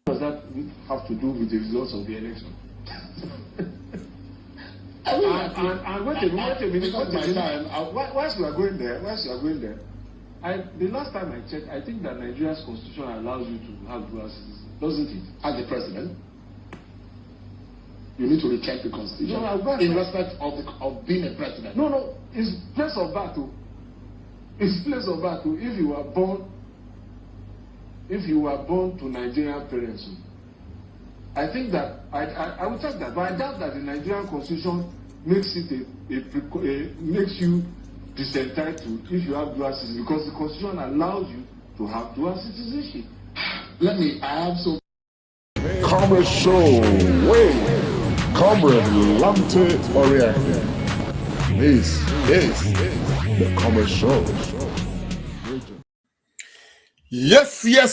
What does that have to do with the results of the election? And wait a minute. Whilst we are going there, the last time I checked, I think that Nigeria's constitution allows you to have dual citizenship, doesn't it? As the president, you need to recheck the constitution in respect of being a president. No, it's place of birth too. It's place of birth too. If you were born to Nigerian parents, I think that I would check that, but I doubt that the Nigerian constitution makes it makes you disentitled if you have dual citizenship, because the constitution allows you to have dual citizenship. I have so. Comrade Show, wait. Comrade Lamte Oriente. This is the Comrade Show. Yes, fellow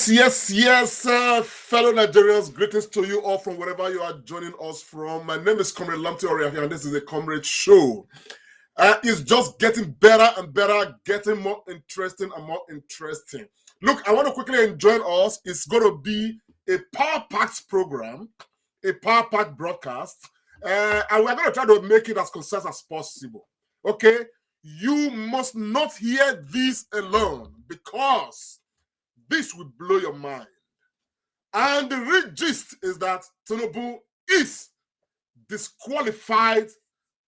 Nigerians, greetings to you all from wherever you are joining us from. My name is Comrade Lamte Oriente, and this is the Comrade Show. It's just getting better and better, getting more interesting and more interesting. Look, I want to quickly join us. It's going to be a power-packed program, a power-packed broadcast, and we're going to try to make it as concise as possible. Okay? You must not hear this alone, because this will blow your mind. And the real gist is that Tinubu is disqualified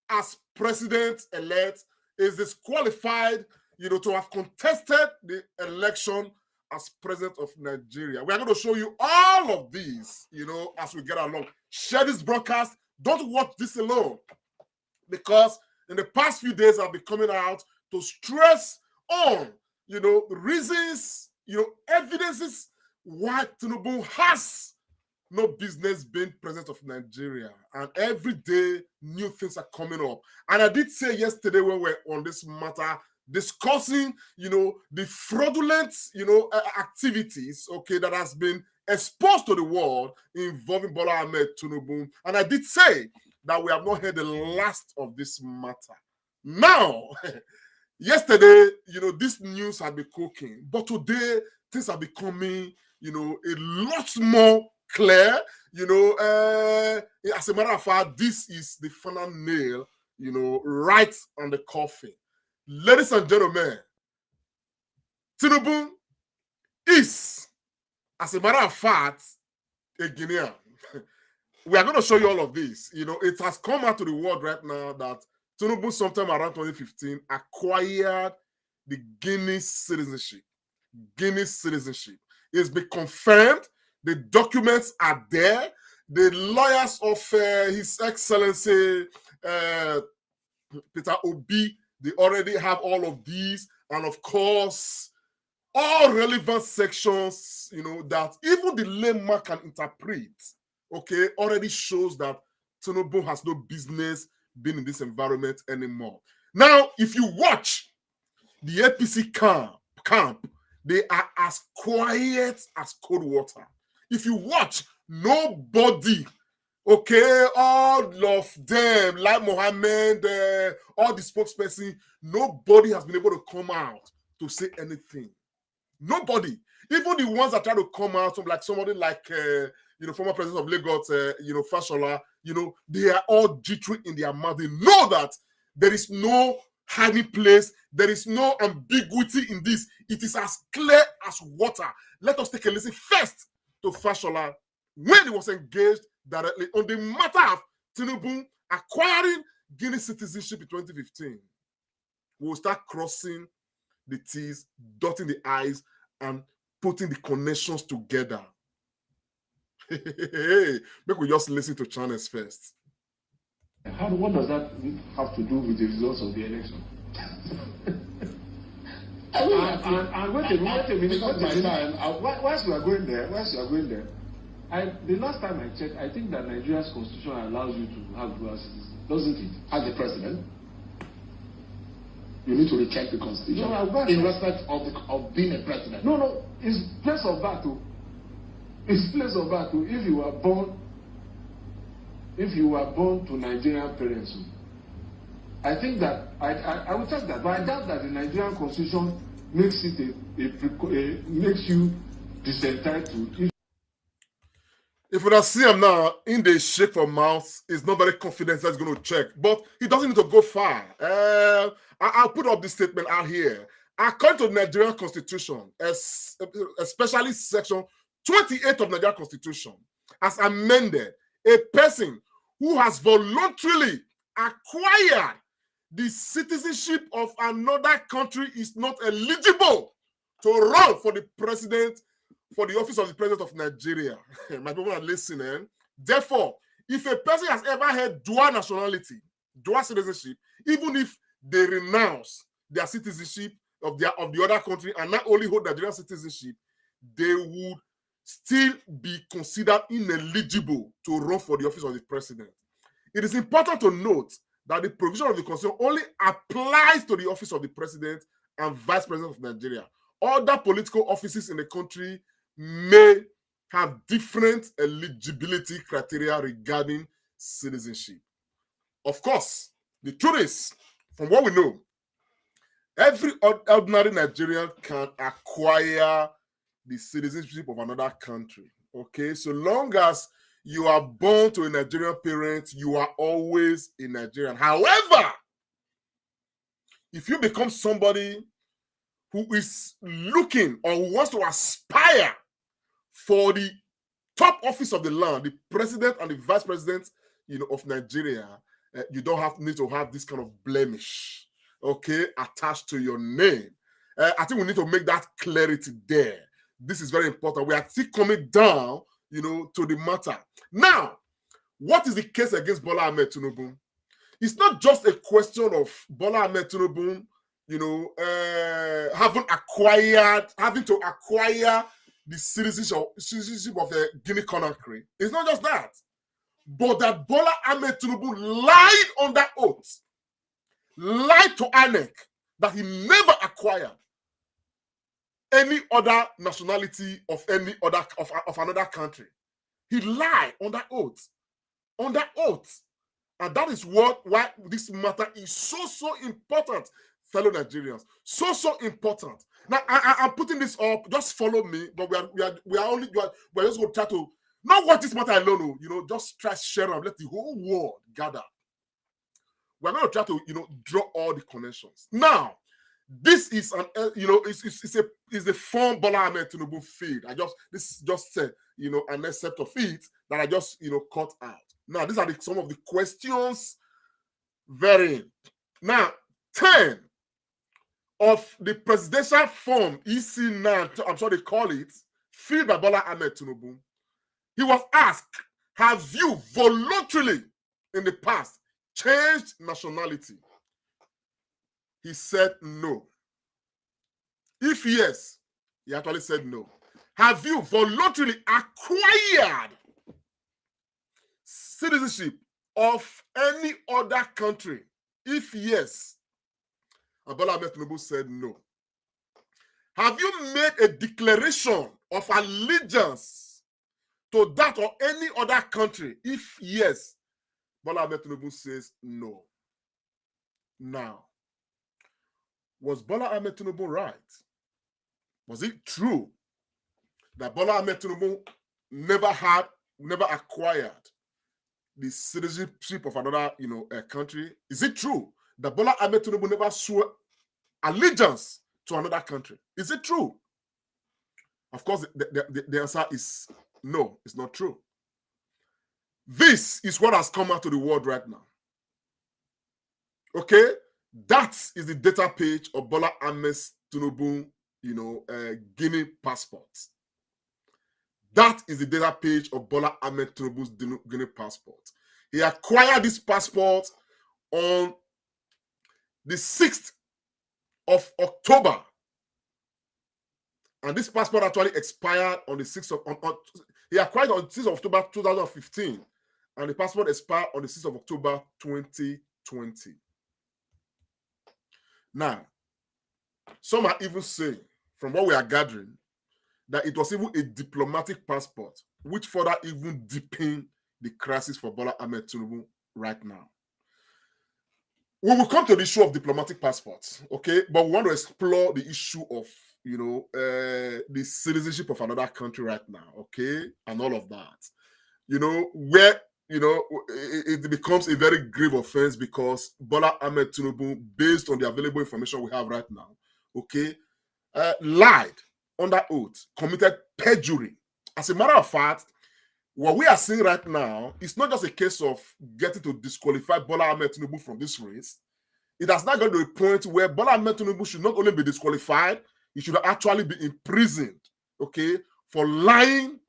as president-elect, is disqualified, to have contested the election as president of Nigeria. We are going to show you all of these, as we get along. Share this broadcast. Don't watch this alone, because in the past few days I've been coming out to stress on, reasons, evidences why Tinubu has no business being president of Nigeria. And every day, new things are coming up. And I did say yesterday when we were on this matter, discussing, the fraudulent, activities, that has been exposed to the world involving Bola Tinubu. And I did say that we have not heard the last of this matter. Now, yesterday, this news had been cooking, but today things are becoming, a lot more clear. As a matter of fact, this is the final nail, right on the coffin. Ladies and gentlemen, Tinubu is, as a matter of fact, a Guinean. We are going to show you all of this. It has come out to the world right now that Tinubu, sometime around 2015, acquired the Guinean citizenship. It's been confirmed. The documents are there. The lawyers of His Excellency Peter Obi, they already have all of these. And of course, all relevant sections, that even the layman can interpret, already shows that Tinubu has no business being in this environment anymore. Now, if you watch the APC camp, they are as quiet as cold water. If you watch, nobody, all of them, like Mohammed, all the spokesperson, nobody has been able to come out to say anything. Nobody. Even the ones that try to come out, like somebody like, former president of Lagos, Fashola, they are all jittery in their mouth. They know that there is no hiding place. There is no ambiguity in this. It is as clear as water. Let us take a listen first to Fashola when he was engaged directly on the matter of Tinubu acquiring Guinean citizenship in 2015. We will start crossing the T's, dotting the I's, and putting the connections together. Make we just listen to channels first. What does that have to do with the results of the election? And wait a minute. Whilst we are going there, the last time I checked, I think that Nigeria's constitution allows you to have dual citizenship, doesn't it? As the president, you need to recheck the constitution in respect of being a president. No, it's place of birth too. It's place of birth too. If you were born to Nigerian parents, I think that I would check that, but I doubt that the Nigerian constitution makes it makes you disentitled. If you don't see him now, in the shake for mouth, he's not very confident that he's going to check, but he doesn't need to go far. I'll put up this statement out here. According to the Nigerian Constitution, especially Section 28 of Nigerian Constitution, as amended, a person who has voluntarily acquired the citizenship of another country is not eligible to run for the president, for the office of the president of Nigeria. My people are listening. Therefore, if a person has ever had dual nationality, dual citizenship, even if they renounce their citizenship of the other country and not only hold Nigerian citizenship, they would still be considered ineligible to run for the office of the president. It is important to note that the provision of the Constitution only applies to the office of the president and vice president of Nigeria. Other political offices in the country may have different eligibility criteria regarding citizenship. Of course, the truth is, from what we know, every ordinary Nigerian can acquire the citizenship of another country. Okay, so long as you are born to a Nigerian parent, you are always a Nigerian. However, if you become somebody who is looking or who wants to aspire for the top office of the land, the president and the vice president, of Nigeria, you don't need to have this kind of blemish, okay, attached to your name. I think we need to make that clarity there. This is very important. We are still coming down, to the matter. Now, what is the case against Bola Ahmed Tinubu? It's not just a question of Bola Ahmed Tinubu, having to acquire the citizenship of the Guinea Conakry. It's not just that, but that Bola Ahmed Tinubu lied under oath, lied to INEC that he never acquired any other nationality of another country. He lied under oath, and that is why this matter is so important, fellow Nigerians, so important. Now I'm putting this up. Just follow me, but we're just going to try to not watch this matter alone. Just try to share and let the whole world gather. We're going to try to draw all the connections. Now, this is it's a form Bola Ahmed Tinubu feed. This is just an excerpt of it that I just cut out. Now, these are some of the questions therein. Now, 10 of the presidential form EC9, I'm sure they call it, filled by Bola Ahmed Tinubu. He was asked, have you voluntarily in the past changed nationality? He said no. If yes, he actually said no. Have you voluntarily acquired citizenship of any other country? If yes, and Bola Ahmed Tinubu said no. Have you made a declaration of allegiance to that or any other country? If yes, Bola Ahmed Tinubu says no. Now, was Bola Ahmed Tinubu right? Was it true that Bola Ahmed Tinubu never acquired the citizenship of another, country? Is it true that Bola Ahmed Tinubu never swore allegiance to another country? Is it true? Of course, the answer is no, it's not true. This is what has come out to the world right now. Okay? That is the data page of Bola Ahmed Tinubu, Guinea passport. That is the data page of Bola Ahmed Tinubu's Guinea passport. He acquired this passport on the 6th of October. And this passport actually expired on the 6th of... he acquired on the 6th of October 2015. And the passport expired on the 6th of October 2020. Now, some are even saying, from what we are gathering, that it was even a diplomatic passport, which further even deepened the crisis for Bola Ahmed Tinubu right now. We will come to the issue of diplomatic passports, okay? But we want to explore the issue of, the citizenship of another country right now, okay? And all of that. where it becomes a very grave offense because Bola Ahmed Tinubu, based on the available information we have right now, lied under oath, committed perjury. As a matter of fact, what we are seeing right now is not just a case of getting to disqualify Bola Ahmed Tinubu from this race. It has now got to a point where Bola Ahmed Tinubu should not only be disqualified, he should actually be imprisoned, for lying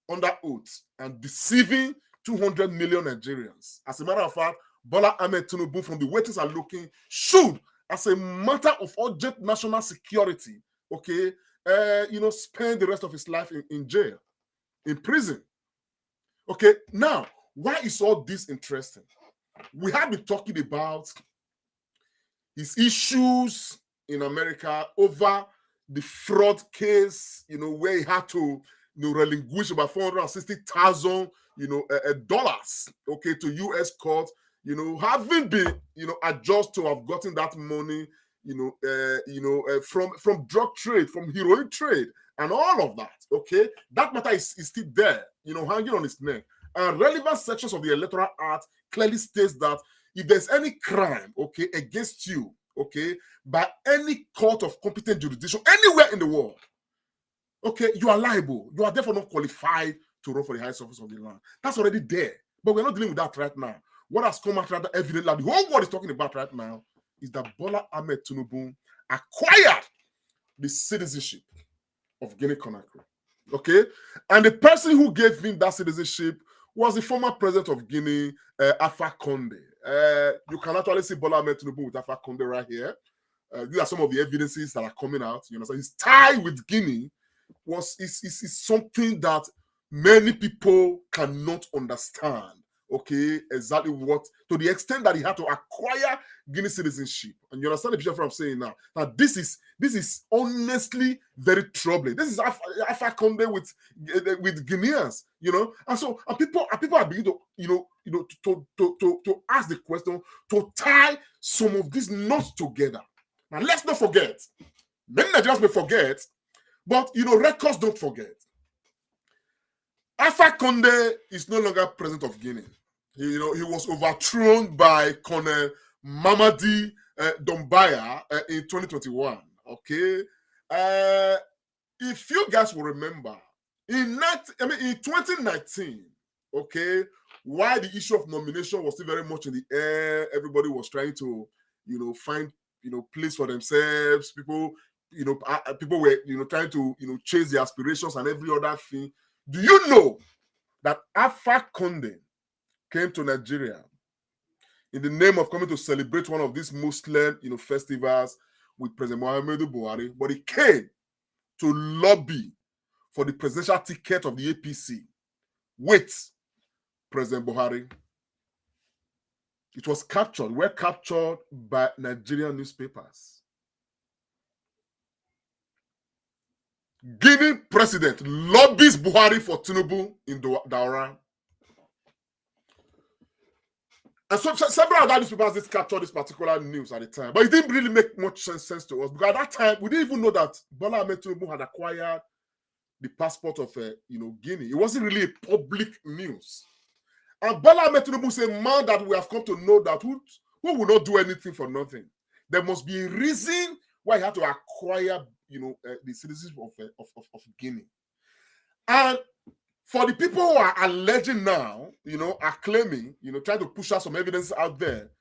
under oath and deceiving 200 million Nigerians. As a matter of fact, Bola Ahmed Tinubu, from the way things are looking, should, as a matter of urgent national security, spend the rest of his life in jail, in prison. Now, why is all this interesting? We have been talking about his issues in America over the fraud case, where he had to relinquish about $460,000 dollars, to U.S. court, having been adjudged to have gotten that money, from drug trade, from heroin trade, and all of that. That matter is still there, hanging on his neck. And relevant sections of the Electoral Act clearly states that if there's any crime, against you, by any court of competent jurisdiction anywhere in the world, you are liable. You are therefore not qualified to run for the highest office of the land. That's already there. But we're not dealing with that right now. What has come out rather evidently, the whole world is talking about right now, is that Bola Ahmed Tinubu acquired the citizenship of Guinea-Conakry. And the person who gave him that citizenship was the former president of Guinea, Alpha Conde. You can actually see Bola Ahmed Tinubu with Alpha Conde right here. These are some of the evidences that are coming out. So his tie with Guinea is something that many people cannot understand. Exactly what, to the extent that he had to acquire Guinea citizenship. And you understand the picture of what I'm saying now. Now this is honestly very troubling. This is Alpha Conde with Guineans, and people are beginning to ask the question, to tie some of these knots together. Now let's not forget, many Nigerians may forget, but records don't forget. Alpha Conde is no longer president of Guinea. He was overthrown by Colonel Mamadi Doumbouya in 2021. If you guys will remember, in 2019, while the issue of nomination was still very much in the air, everybody was trying to, find, place for themselves. People were, trying to, chase their aspirations and every other thing. Do you know that Alpha Conde came to Nigeria in the name of coming to celebrate one of these Muslim, festivals with President Muhammadu Buhari, but he came to lobby for the presidential ticket of the APC with President Buhari. It was captured. Were captured by Nigerian newspapers. Guinea president lobbies Buhari for Tinubu in Daura. And so several other newspapers did capture this particular news at the time, but it didn't really make much sense to us because at that time we didn't even know that Bola Ahmed Tinubu had acquired the passport of Guinea. It wasn't really a public news. And Bola Ahmed Tinubu is a man that we have come to know that who will not do anything for nothing. There must be a reason why he had to acquire the citizenship of Guinea. And for the people who are alleging now, are claiming, trying to push out some evidence out there,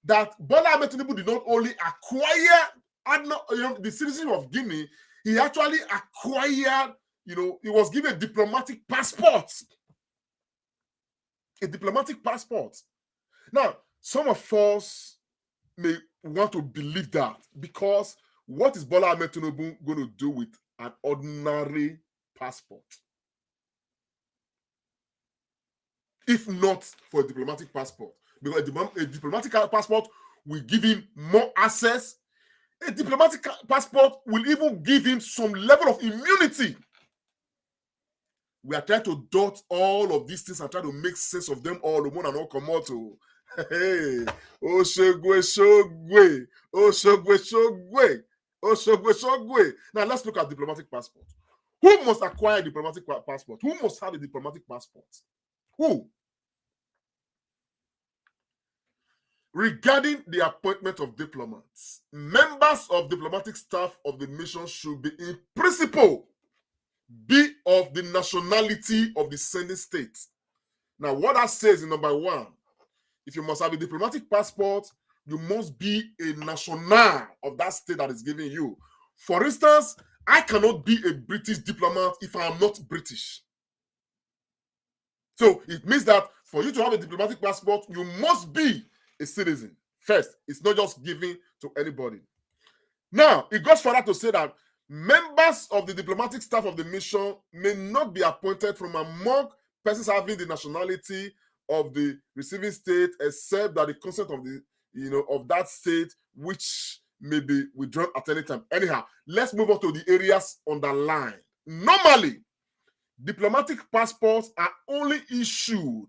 that Bola Ahmed Tinubu did not only acquire the citizenship of Guinea, he actually acquired, he was given a diplomatic passport. A diplomatic passport. Now, some of us may want to believe that because what is Bola Ahmed Tinubu going to do with an ordinary passport? If not for a diplomatic passport, because a diplomatic passport will give him more access. A diplomatic passport will even give him some level of immunity. We are trying to dot all of these things and try to make sense of them all. Hey, Now let's look at diplomatic passport. Who must acquire a diplomatic passport? Who must have a diplomatic passport? Who? Regarding the appointment of diplomats, members of diplomatic staff of the mission should be, in principle, be of the nationality of the sending state. Now, what that says in number 1, if you must have a diplomatic passport, you must be a national of that state that is giving you. For instance, I cannot be a British diplomat if I am not British. So it means that for you to have a diplomatic passport, you must be a citizen first. It's not just given to anybody. Now, it goes further to say that members of the diplomatic staff of the mission may not be appointed from among persons having the nationality of the receiving state, except that the consent of the of that state, which may be withdrawn at any time. Anyhow, let's move on to the areas underlined. Normally, diplomatic passports are only issued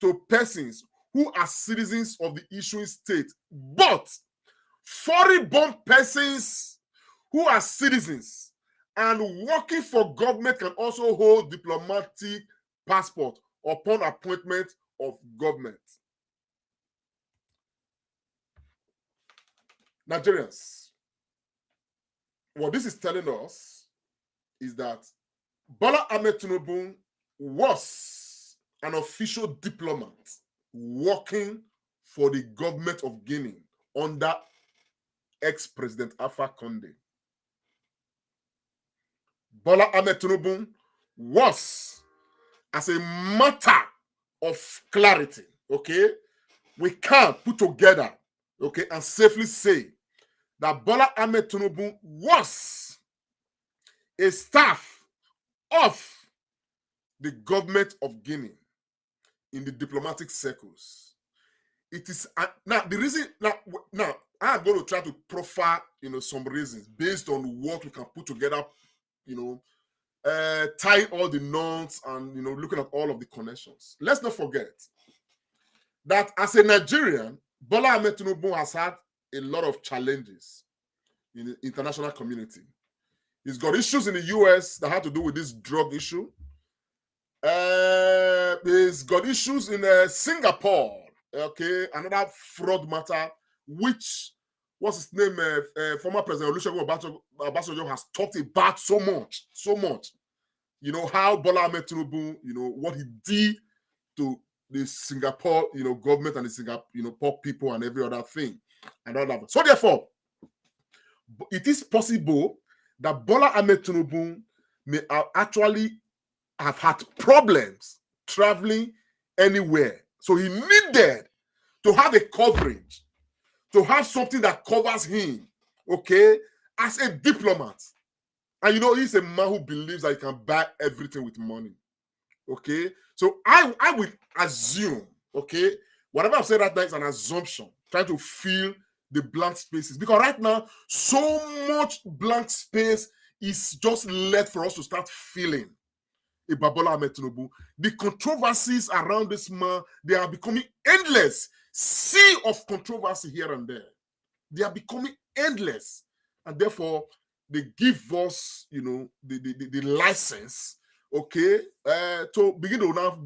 to persons who are citizens of the issuing state, but foreign-born persons who are citizens and working for government can also hold diplomatic passport upon appointment of government. Nigerians, what this is telling us is that Bola Ahmed Tinubu was an official diplomat working for the government of Guinea under ex-President Alpha Condé. Bola Ahmed Tinubu was, as a matter of clarity, okay, we can put together, okay, and safely say that Bola Ahmed Tinubu was a staff of the government of Guinea in the diplomatic circles. It is now the reason. Now I'm going to try to profile, some reasons based on what we can put together, tie all the knots and looking at all of the connections. Let's not forget that as a Nigerian, Bola Ahmed Tinubu has had a lot of challenges in the international community. He's got issues in the US that had to do with this drug issue. He's got issues in Singapore, okay, another fraud matter, which, what's his name, former President Olusegun Obasanjo has talked about so much. How Bola Ahmed Tinubu, what he did to the Singapore, government and the Singapore people and every other thing. And all that. So therefore, it is possible that Bola Ahmed Tinubu may actually have had problems traveling anywhere. So he needed to have a coverage, to have something that covers him, okay, as a diplomat. And he's a man who believes that he can buy everything with money, okay? So I will assume, okay, whatever I've said right now is an assumption, trying to fill the blank spaces. Because right now, so much blank space is just left for us to start filling about Bola Ahmed Tinubu. The controversies around this man, they are becoming endless. Sea of controversy here and there. They are becoming endless. And therefore, they give us, the license, okay, to begin to now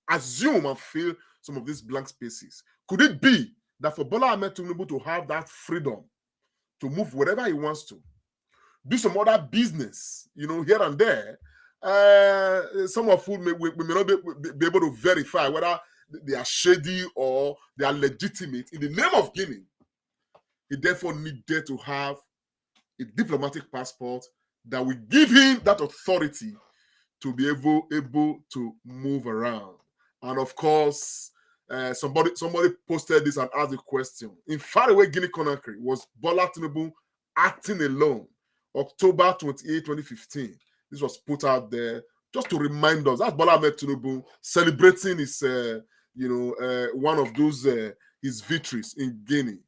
assume and fill some of these blank spaces. Could it be that for Bola Ahmed Tinubu to have that freedom to move wherever he wants to, do some other business, here and there, some of whom we may not be able to verify whether they are shady or they are legitimate in the name of Guinea. He therefore needed to have a diplomatic passport that will give him that authority to be able to move around. And of course, somebody posted this and asked the question: in faraway Guinea-Conakry, was Bola Tinubu acting alone? October 28, 2015. This was put out there just to remind us. That's Bola Ahmed Tinubu celebrating his, one of those his victories in Guinea,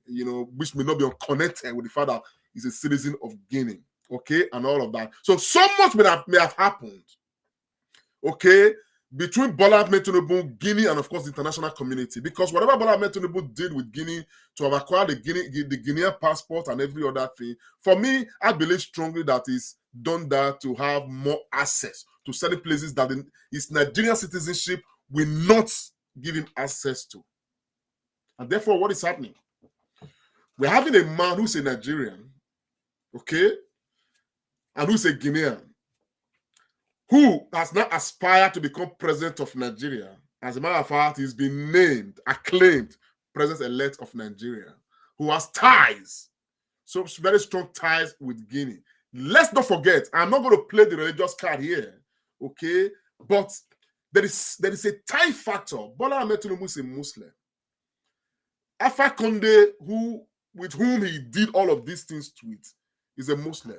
which may not be connected with the fact that he's a citizen of Guinea, okay, and all of that. So much may have happened, okay, between Bola Ahmed Tinubu, Guinea, and of course the international community. Because whatever Bola Ahmed Tinubu did with Guinea to have acquired the Guinean passport and every other thing, for me, I believe strongly that he's done that to have more access to certain places that his Nigerian citizenship will not give him access to. And therefore, what is happening? We're having a man who's a Nigerian, okay, and who's a Guinean, who has now aspired to become president of Nigeria. As a matter of fact, he's been named, acclaimed president-elect of Nigeria, who has ties, so very strong ties with Guinea. Let's not forget, I'm not going to play the religious card here, okay, but there is a tie factor. Bola Ahmed Tinubu is a Muslim. Alpha Conde, with whom he did all of these things with, is a Muslim.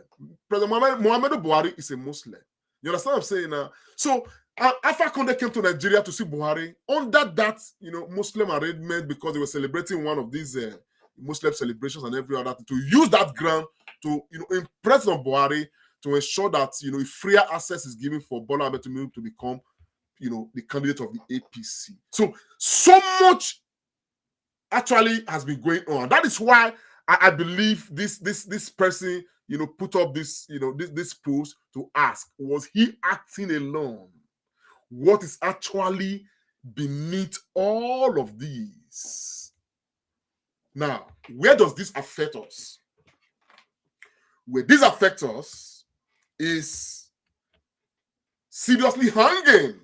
President Muhammadu Buhari is a Muslim. You understand what I'm saying now? So Alpha Conde came to Nigeria to see Buhari under that, Muslim arrangement, because they were celebrating one of these Muslim celebrations and every other thing, to use that ground to, impress on Buhari, to ensure that, freer access is given for Bola Ahmed Tinubu to become, the candidate of the APC. So much actually has been going on. That is why I believe this person, put up this, this post to ask, was he acting alone? What is actually beneath all of these? Now, where does this affect us? Where this affects us is seriously hanging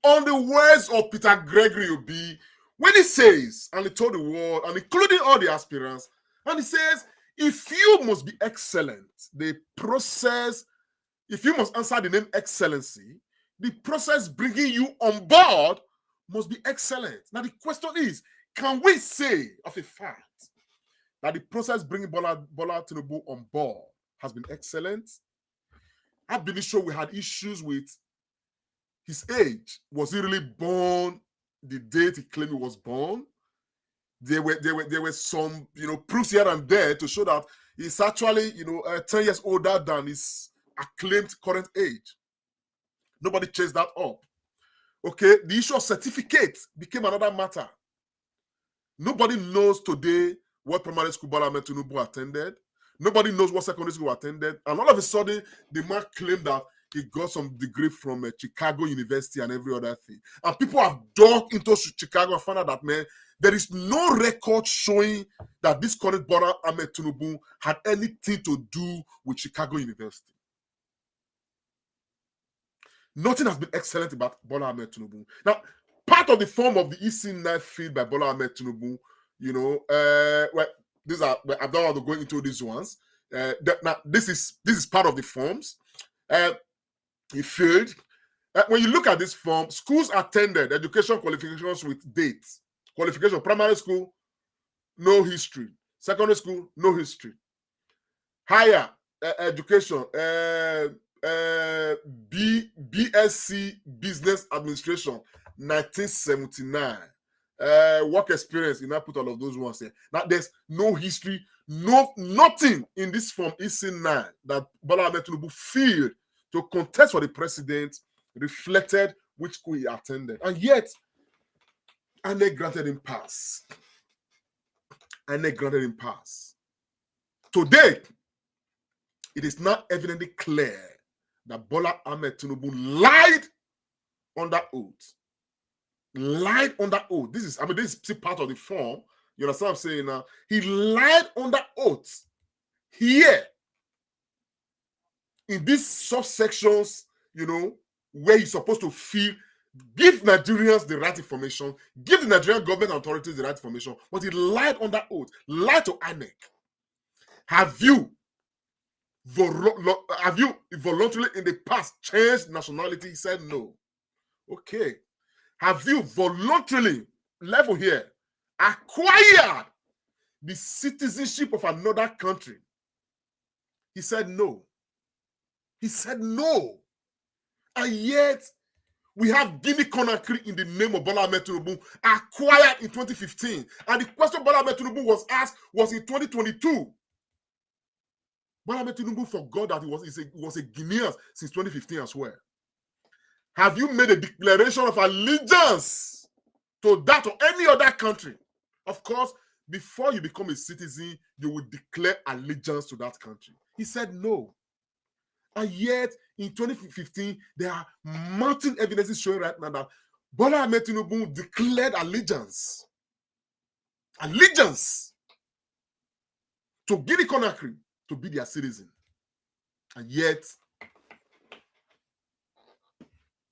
on the words of Peter Gregory Obi, when he says, and he told the world, and including all the aspirants, and he says, if you must be excellent, the process, if you must answer the name excellency, the process bringing you on board must be excellent. Now the question is, can we say of a fact that the process bringing Bola Tinubu on board has been excellent? I believe sure we had issues with his age. Was he really born the date he claimed he was born? There were some proofs here and there to show that he's actually 10 years older than his acclaimed current age. Nobody chased that up. Okay, the issue of certificates became another matter. Nobody knows today what primary school Bola Ahmed Tinubu attended. Nobody knows what secondary school attended. And all of a sudden, the man claimed that he got some degree from Chicago University and every other thing. And people have dug into Chicago and found out that, man, there is no record showing that this current Bola Ahmed Tinubu had anything to do with Chicago University. Nothing has been excellent about Bola Ahmed Tinubu. Now, part of the form of the EC9 feed by Bola Ahmed Tinubu, these are, I don't want to go into these ones. Now, this is part of the forms. He failed. When you look at this form, schools attended, education qualifications with dates. Qualification, primary school, no history. Secondary school, no history. Higher education, BSc Business Administration, 1979. Work experience, you now put all of those ones here. Now there's no history, nothing in this form EC9 that Bola Ahmed Tinubu failed to contest for the president reflected which school he attended. And yet, INEC granted him pass. INEC granted him pass. Today, it is now evidently clear that Bola Ahmed Tinubu lied under oath. Lied under oath. This is part of the form. You understand what I'm saying now? He lied under oath here in these subsections, where he's supposed to feel, give Nigerians the right information, give the Nigerian government authorities the right information, but he lied under oath, lied to INEC. Have you voluntarily in the past changed nationality? He said no. Okay. Have you voluntarily, level here, acquired the citizenship of another country? He said no. He said no. And yet, we have Guinea-Conakry in the name of Bola Ahmed Tinubu acquired in 2015. And the question Bola Ahmed Tinubu was asked was in 2022. Bola Ahmed Tinubu forgot that he was a Guinean since 2015 as well. Have you made a declaration of allegiance to that or any other country? Of course, before you become a citizen, you will declare allegiance to that country. He said no. And yet, in 2015, there are mounting evidences showing right now that Bola Ahmed Tinubu declared allegiance to Guinea Conakry to be their citizen. And yet,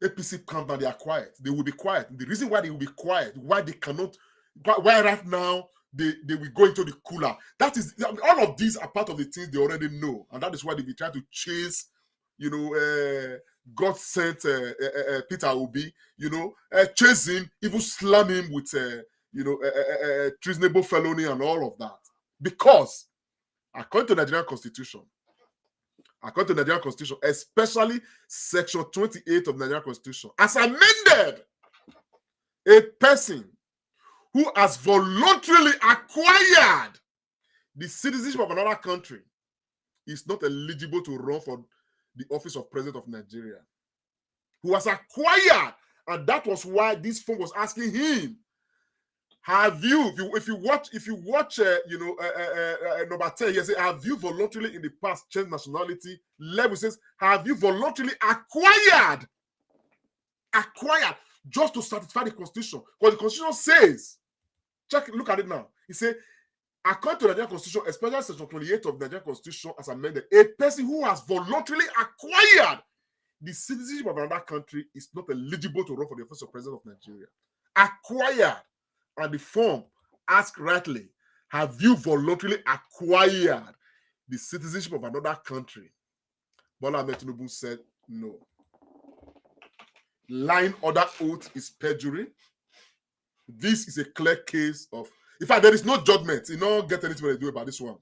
APC come down, they are quiet. They will be quiet. The reason why they will be quiet, why they cannot, why right now they will go into the cooler. That is, all of these are part of the things they already know. And that is why they will try to chase, God sent Peter Obi, chase him, even slam him with, treasonable felony and all of that. Because, according to the Nigerian Constitution, especially Section 28 of the Nigerian Constitution, as amended, a person who has voluntarily acquired the citizenship of another country is not eligible to run for the office of President of Nigeria. Who has acquired, and that was why this phone was asking him, have you, if you watch, number 10, he says, have you voluntarily in the past changed nationality? Level says, have you voluntarily acquired, just to satisfy the Constitution? Because the Constitution says, look at it now. He said, according to the Nigerian Constitution, especially Section 28 of the Nigerian Constitution as amended, a person who has voluntarily acquired the citizenship of another country is not eligible to run for the office of President of Nigeria. Acquired. And the form asked rightly, have you voluntarily acquired the citizenship of another country? Bola Ahmed Tinubu said no. Lying under oath is perjury. This is a clear case of, in fact, there is no judgment. You don't get anything to do about this one.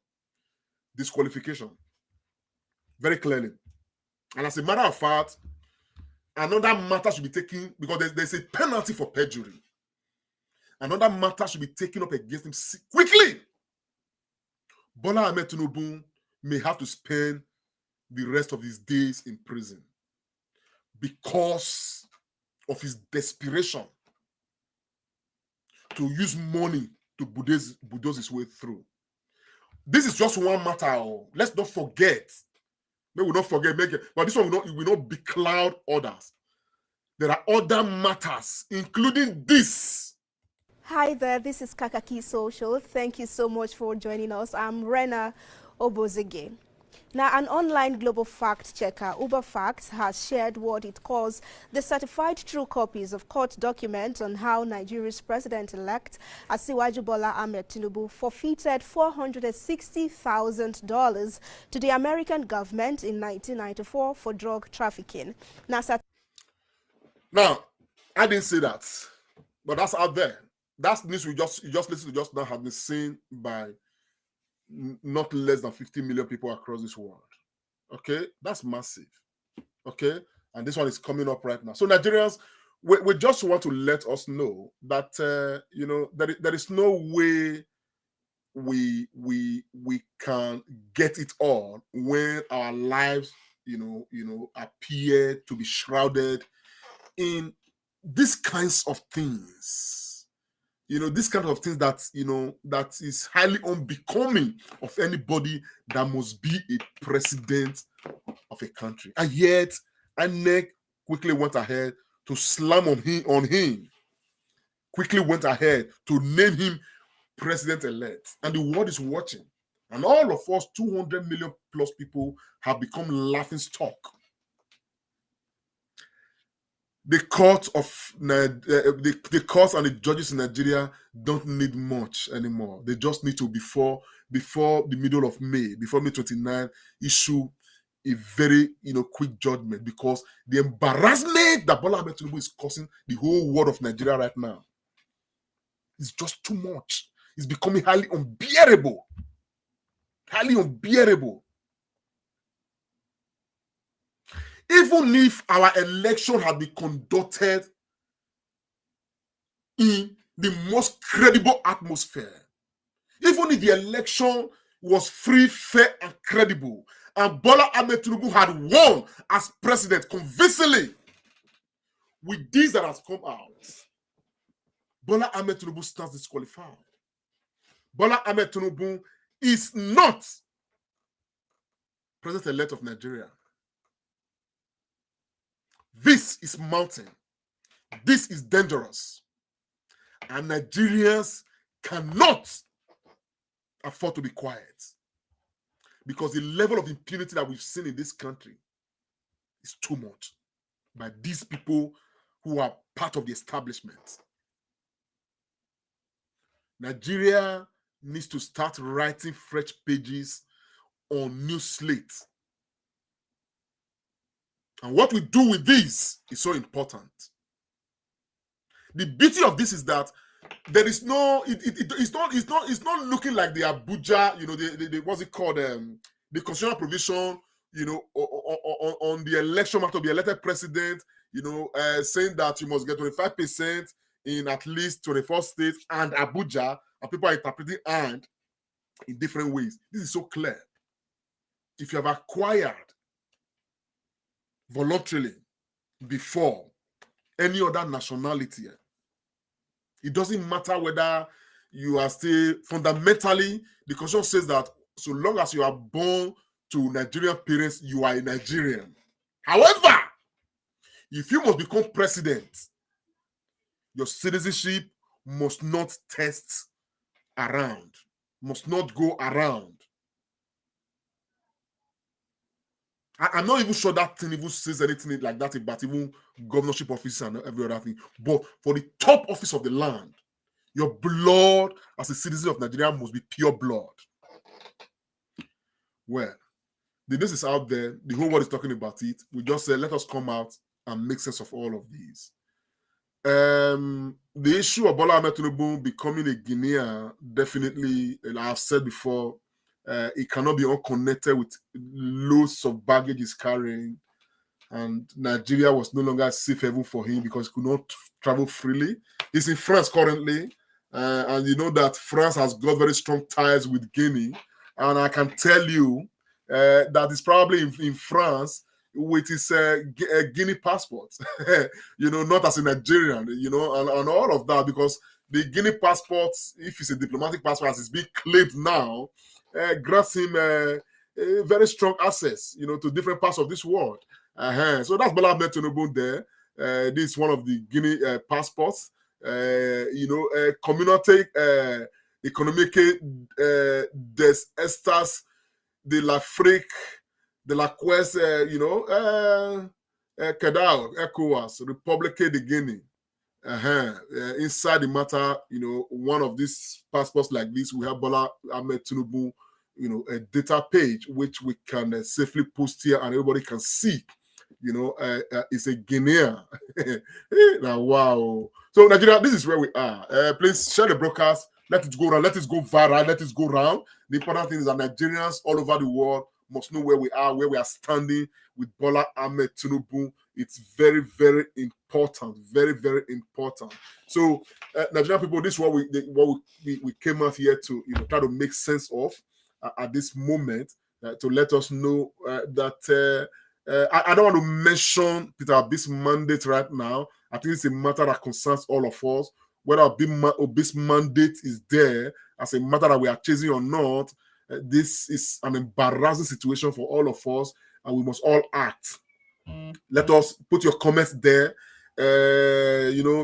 Disqualification. Very clearly. And as a matter of fact, another matter should be taken, because there's a penalty for perjury. Another matter should be taken up against him quickly. Bola Ahmed Tinubu may have to spend the rest of his days in prison because of his desperation to use money to bulldoze his way through. This is just one matter. Let's not forget. Maybe we don't forget, but this one will not becloud others. There are other matters, including this. Hi there, this is Kakaki Social. Thank you so much for joining us. I'm Rena Obozege. Now, an online global fact checker, UberFacts, has shared what it calls the certified true copies of court documents on how Nigeria's president-elect Asiwaju Bola Ahmed Tinubu forfeited $460,000 to the American government in 1994 for drug trafficking. Now, I didn't say that, but that's out there. That's news you just listen to just now have been seen by not less than 50 million people across this world. Okay, that's massive. Okay, and this one is coming up right now. So Nigerians, we just want to let us know that there is no way we can get it all when our lives appear to be shrouded in these kinds of things. This kind of things that that is highly unbecoming of anybody that must be a president of a country. And yet, INEC quickly went ahead to slam on him. Quickly went ahead to name him president-elect. And the world is watching. And all of us, 200 million plus people, have become laughing stock. The courts and the judges in Nigeria don't need much anymore. They just need to, before the middle of May, before May 29, issue a very quick judgment, because the embarrassment that Bola Ahmed Tinubu is causing the whole world of Nigeria right now is just too much. It's becoming highly unbearable. Highly unbearable. Even if our election had been conducted in the most credible atmosphere, even if the election was free, fair, and credible, and Bola Ahmed Tinubu had won as president convincingly, with this that has come out, Bola Ahmed Tinubu stands disqualified. Bola Ahmed Tinubu is not president-elect of Nigeria. This is mounting This is dangerous. And Nigerians cannot afford to be quiet. Because the level of impunity that we've seen in this country is too much by these people who are part of the establishment. Nigeria needs to start writing fresh pages on new slate. And what we do with this is so important. The beauty of this is that there is no, it's not looking like the Abuja, the what's it called, the constitutional provision, on the election matter to be elected president, saying that you must get 25% in at least 24 states and Abuja, and people are interpreting and in different ways. This is so clear. If you have acquired voluntarily before any other nationality, it doesn't matter whether you are still fundamentally, the constitution says that so long as you are born to Nigerian parents, you are a Nigerian. However, if you must become president, your citizenship must not test around, must not go around. I'm not even sure that thing even says anything like that about even governorship offices and every other thing. But for the top office of the land, your blood as a citizen of Nigeria must be pure blood. Well, the news is out there. The whole world is talking about it. We just said, let us come out and make sense of all of these. The issue of Bola Tinubu becoming a Guinean, definitely, and I've said before, it cannot be unconnected with loads of baggage he's carrying. And Nigeria was no longer a safe haven for him because he could not travel freely. He's in France currently. And you know that France has got very strong ties with Guinea. And I can tell you that he's probably in France with his Guinea passport, not as a Nigerian, and all of that, because the Guinea passport, if it's a diplomatic passport, as it's being claimed now, grants him a very strong access, to different parts of this world. So that's Bola Tinubu there. This is one of the Guinea passports. Communauté économique des États de l'Afrique de l'Ouest, CEDAW, ECOWAS, Republic de Guinea. Inside the matter, one of these passports like this, we have Bola Tinubu, a data page which we can safely post here and everybody can see. It's a Guinean. Now, wow. So Nigeria, this is where we are. Please share the broadcast. Let it go around. Let it go viral. Let it go round. The important thing is that Nigerians all over the world must know where we are standing with Bola Tinubu. It's very, very important. Very, very important. So, Nigerian people, this is what we came out here to try to make sense of at this moment, to let us know that I don't want to mention Peter Obi's mandate right now. I think it's a matter that concerns all of us. Whether Obi's mandate is there as a matter that we are chasing or not, this is an embarrassing situation for all of us, and we must all act. Let us put your comments there.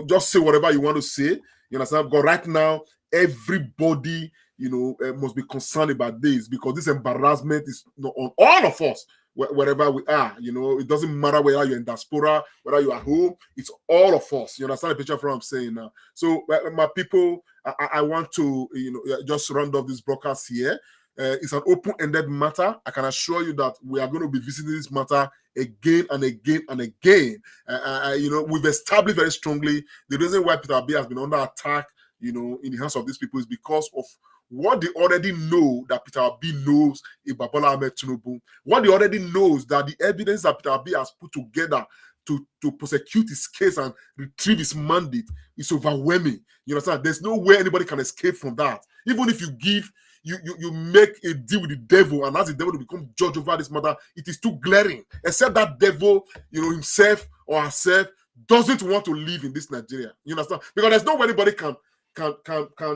Just say whatever you want to say. You understand? Because right now, everybody, must be concerned about this, because this embarrassment is on all of us. Wherever we are, it doesn't matter whether you're in diaspora, whether you're at home, it's all of us. You understand the picture of what I'm saying now? So, my people, I want to, just round off this broadcast here. It's an open-ended matter. I can assure you that we are going to be visiting this matter again and again and again. We've established very strongly the reason why Peter Obi has been under attack, in the hands of these people, is because of what they already know that Peter Obi knows about Bola Tinubu. What they already knows that the evidence that Peter Obi has put together to prosecute his case and retrieve his mandate is overwhelming. You understand? There's no way anybody can escape from that. Even if you make a deal with the devil and ask the devil to become judge over this matter, it is too glaring. Except that devil, himself or herself doesn't want to live in this Nigeria. You understand? Because there's no way anybody can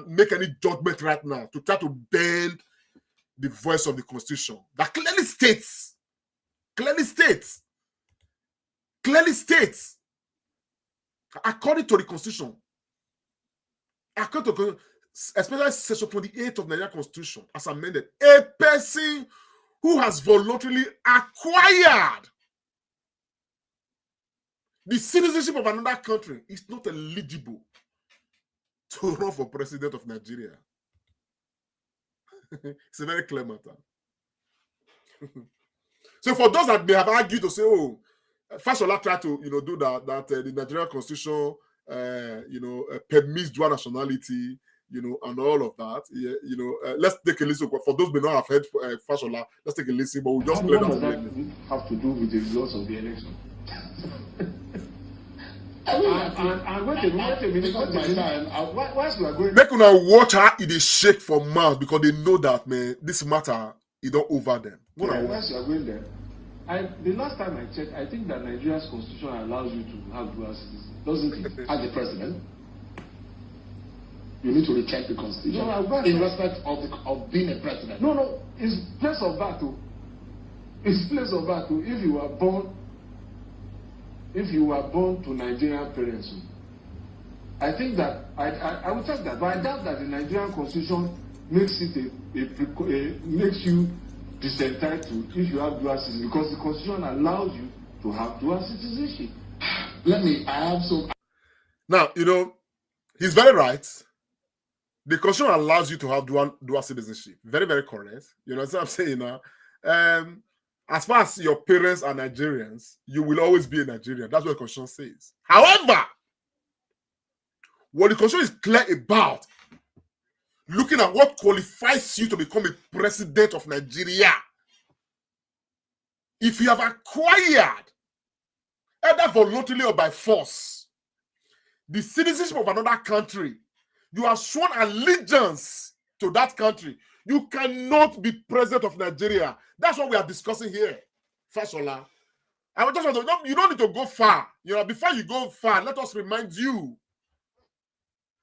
make any judgment right now to try to bend the voice of the Constitution that clearly states According to the Constitution, according to especially Section 28 of the Nigerian Constitution, as amended, a person who has voluntarily acquired the citizenship of another country is not eligible to run for president of Nigeria. It's a very clear matter. So for those that may have argued to say, oh, Fashola tried to, do that the Nigerian Constitution, permits dual nationality, and all of that. Let's take a listen. For those who may not have heard Fashola, let's take a listen. But we'll just play that. What does that have to do with the results of the election? And wait a minute. Whilst we are going, make una watch how it is shake for mouth because they know that, man, this matter is not over them. Whilst you are going there, the last time I checked, I think that Nigeria's constitution allows you to have dual citizenship, doesn't it? As the president, you need to recheck the constitution in respect of being a president. No, it's place of battle. It's place of battle. If you were born to Nigerian parents, I think that I would check that, but I doubt that the Nigerian constitution makes it makes you disentitled if you have dual citizenship, because the constitution allows you to have dual citizenship. Now, he's very right. The constitution allows you to have dual citizenship. Very, very correct. You know what I'm saying now? As far as your parents are Nigerians, you will always be a Nigerian. That's what the constitution says. However, what the constitution is clear about, looking at what qualifies you to become a president of Nigeria, if you have acquired, either voluntarily or by force, the citizenship of another country, you have sworn allegiance to that country, you cannot be president of Nigeria. That's what we are discussing here. Fashola, I just want to, you don't need to go far. Before you go far, let us remind you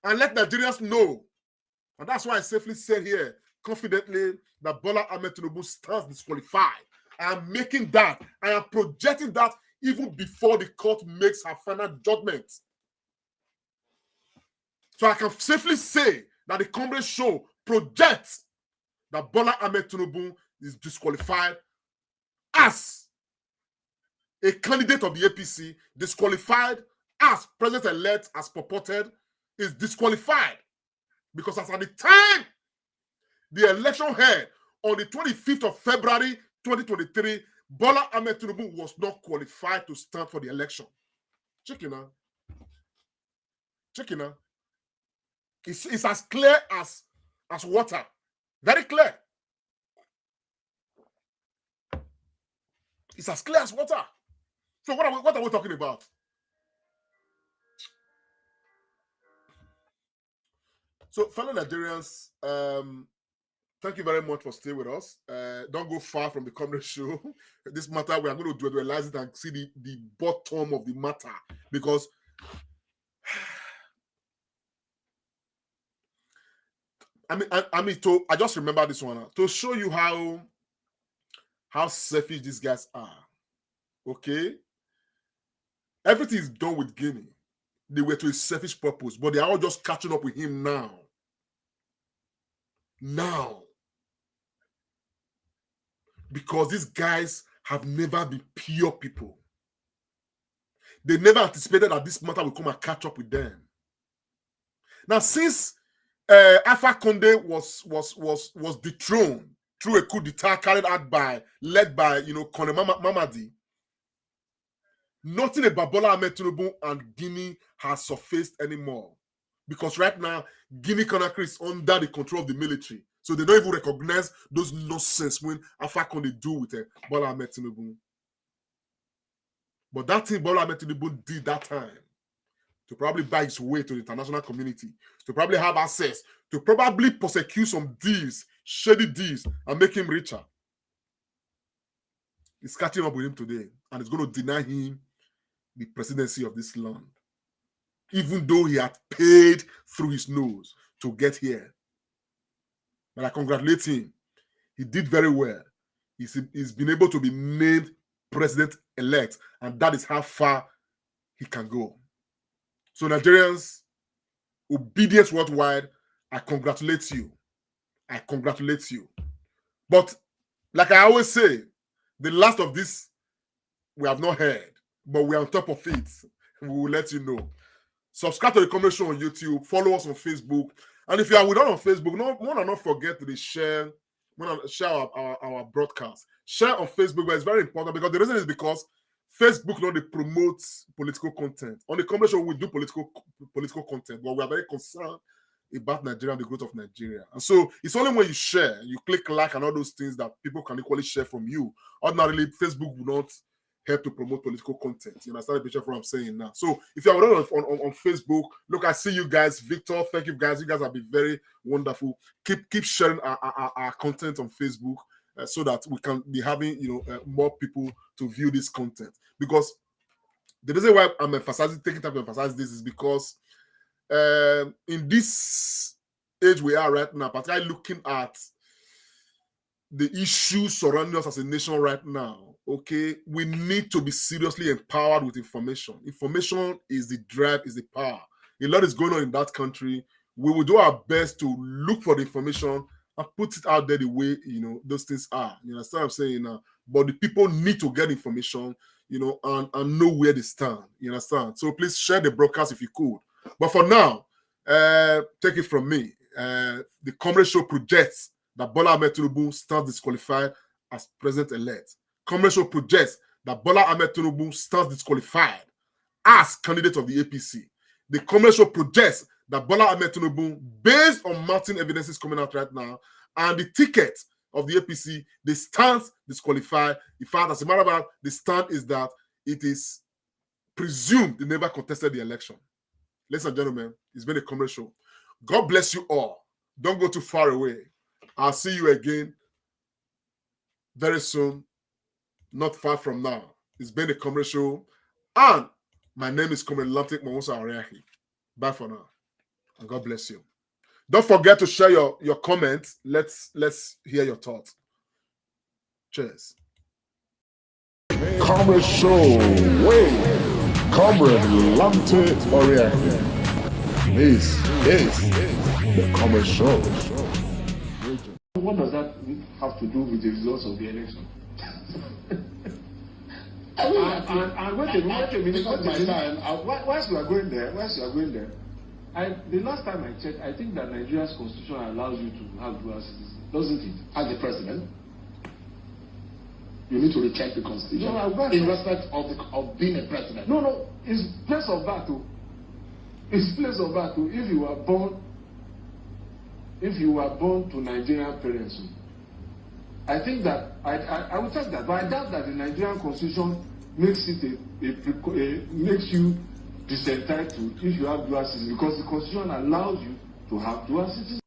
and let Nigerians know. And that's why I safely say here, confidently, that Bola Tinubu stands disqualified. I am making that. I am projecting that even before the court makes her final judgment. So I can safely say that the Comrade Show projects that Bola Tinubu is disqualified as a candidate of the APC, disqualified as president-elect, as purported, is disqualified. Because as at the time the election held on the 25th of February 2023, Bola Tinubu was not qualified to stand for the election. Check it now. It's as clear as water. Very clear. It's as clear as water. So what are we talking about? So, fellow Nigerians, thank you very much for staying with us. Don't go far from the Comrade Show. This matter, we are going to dualize it and see the bottom of the matter. Because I just remember this one to show you how selfish these guys are. Okay? Everything is done with Guinea. They were to a selfish purpose, but they are all just catching up with him now. Because these guys have never been pure people. They never anticipated that this matter will come and catch up with them. Now, since Alpha Conde was dethroned through a coup d'etat carried out led by Colonel Mamadi, nothing about Bola Tinubu and Guinea has surfaced anymore. Because right now, Guinea-Conakry is under the control of the military. So they don't even recognize those nonsense when Alpha Conde do with Bola Tinubu. But that thing Bola Tinubu did that time, to probably buy his way to the international community, to probably have access, to probably prosecute some deals, shady deals, and make him richer. It's catching up with him today, and it's going to deny him the presidency of this land, even though he had paid through his nose to get here. But I congratulate him. He did very well. He's been able to be named president-elect, and that is how far he can go. So Nigerians, obedience worldwide, I congratulate you. I congratulate you. But like I always say, the last of this we have not heard, but we are on top of it. We will let you know. Subscribe to the Comrade Show on YouTube. Follow us on Facebook. And if you are with us on Facebook, not forget to share our broadcast. Share on Facebook, but it's very important because the reason is because Facebook not promotes political content. On the Comrade Show, we do political content, but we are very concerned about Nigeria and the growth of Nigeria. And so it's only when you share, you click like and all those things that people can equally share from you. Ordinarily, Facebook will not help to promote political content. You understand the picture of what I'm saying now? So if you're on Facebook, look, I see you guys. Victor, thank you guys. You guys have been very wonderful. Keep sharing our content on Facebook so that we can be having more people to view this content. Because the reason why I'm taking time to emphasize this is because in this age we are right now, particularly looking at the issues surrounding us as a nation right now, okay, we need to be seriously empowered with information. Information is the drive, is the power. A lot is going on in that country. We will do our best to look for the information and put it out there the way, those things are. You understand what I'm saying now? But the people need to get information, and know where they stand. You understand? So please share the broadcast if you could. But for now, take it from me. The Comrade Show projects that Bola Tinubu stands disqualified as president-elect. Comrade Show projects that Bola Tinubu stands disqualified as candidate of the APC. The Comrade Show projects that Bola Tinubu, based on mounting evidences coming out right now, and the ticket of the APC, they stand disqualified. In fact, as a matter of fact, the stand is that it is presumed they never contested the election. Ladies and gentlemen, it's been a Comrade Show. God bless you all. Don't go too far away. I'll see you again very soon, not far from now. It's been a Comrade Show, and my name is Comrade Lamte Oriahi. Bye for now, and God bless you. Don't forget to share your comments. Let's hear your thoughts. Cheers. Comrade Show, Comrade Lamte Oriahi. This is the Comrade Show. What does that have to do with the results of the election? And wait a minute. Whilst you are going there, the last time I checked, I think that Nigeria's constitution allows you to have dual citizenship, doesn't it? As the president, you need to recheck the constitution in respect of being a president. No, it's place of battle. It's place of battle. If you were born to Nigerian parents, I think that I would take that, but I doubt that the Nigerian constitution makes it makes you disentitled if you have dual citizenship, because the constitution allows you to have dual citizenship.